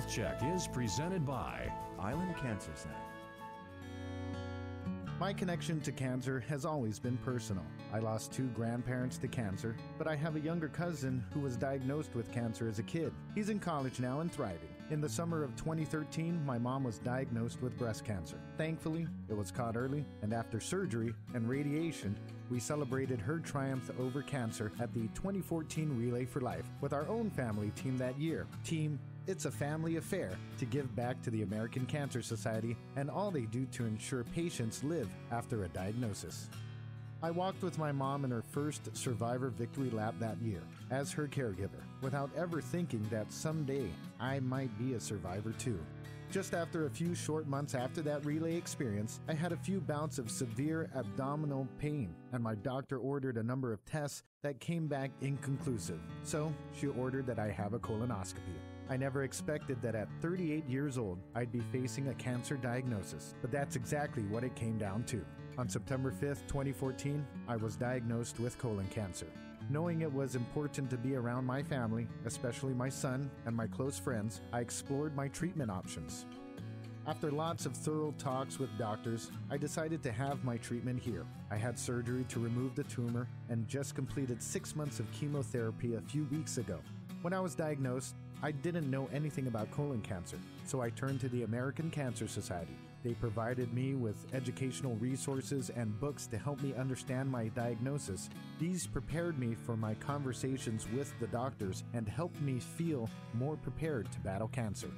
Health Check is presented by Island Cancer Center. My connection to cancer has always been personal. I lost 2 grandparents to cancer, but I have a younger cousin who was diagnosed with cancer as a kid. He's in college now and thriving. In the summer of 2013, my mom was diagnosed with breast cancer. Thankfully, it was caught early, and after surgery and radiation, we celebrated her triumph over cancer at the 2014 Relay for Life with our own family team that year. Team It's a family affair to give back to the American Cancer Society and all they do to ensure patients live after a diagnosis. I walked with my mom in her first Survivor Victory Lap that year as her caregiver, without ever thinking that someday I might be a survivor too. Just after a few short months after that relay experience, I had a few bouts of severe abdominal pain, and my doctor ordered a number of tests that came back inconclusive. So she ordered that I have a colonoscopy. I never expected that at 38 years old, I'd be facing a cancer diagnosis, but that's exactly what it came down to. On September 5th, 2014, I was diagnosed with colon cancer. Knowing it was important to be around my family, especially my son and my close friends, I explored my treatment options. After lots of thorough talks with doctors, I decided to have my treatment here. I had surgery to remove the tumor and just completed 6 months of chemotherapy a few weeks ago. When I was diagnosed, I didn't know anything about colon cancer, so I turned to the American Cancer Society. They provided me with educational resources and books to help me understand my diagnosis. These prepared me for my conversations with the doctors and helped me feel more prepared to battle cancer.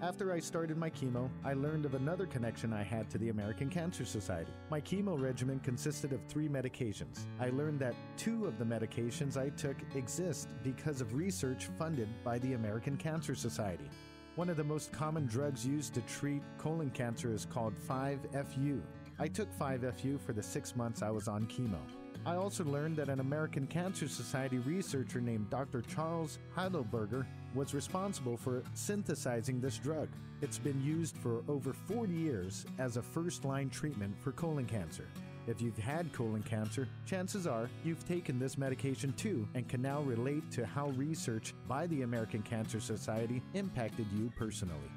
After I started my chemo, I learned of another connection I had to the American Cancer Society. My chemo regimen consisted of 3 medications. I learned that 2 of the medications I took exist because of research funded by the American Cancer Society. One of the most common drugs used to treat colon cancer is called 5-FU. I took 5-FU for the 6 months I was on chemo. I also learned that an American Cancer Society researcher named Dr. Charles Heidelberger was responsible for synthesizing this drug. It's been used for over 40 years as a first-line treatment for colon cancer. If you've had colon cancer, chances are you've taken this medication too and can now relate to how research by the American Cancer Society impacted you personally.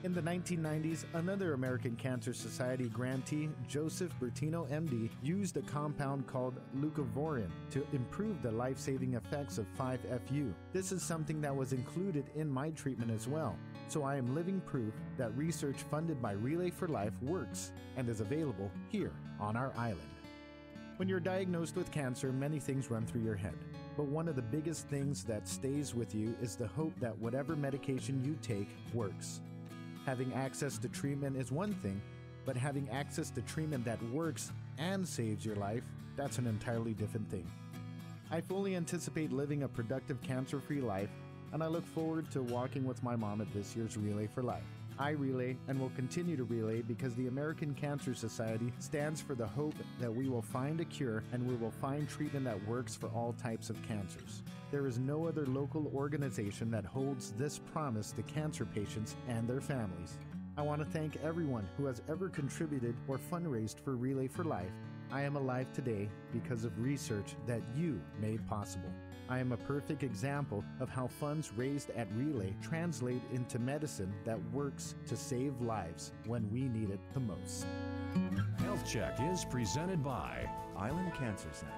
In the 1990s, another American Cancer Society grantee, Joseph Bertino, MD, used a compound called leucovorin to improve the life-saving effects of 5-FU. This is something that was included in my treatment as well, so I am living proof that research funded by Relay for Life works and is available here on our island. When you're diagnosed with cancer, many things run through your head. But one of the biggest things that stays with you is the hope that whatever medication you take works. Having access to treatment is one thing, but having access to treatment that works and saves your life, that's an entirely different thing. I fully anticipate living a productive cancer-free life, and I look forward to walking with my mom at this year's Relay for Life. I relay and will continue to relay because the American Cancer Society stands for the hope that we will find a cure and we will find treatment that works for all types of cancers. There is no other local organization that holds this promise to cancer patients and their families. I want to thank everyone who has ever contributed or fundraised for Relay for Life. I am alive today because of research that you made possible. I am a perfect example of how funds raised at Relay translate into medicine that works to save lives when we need it the most. Health Check is presented by Island Cancer Center.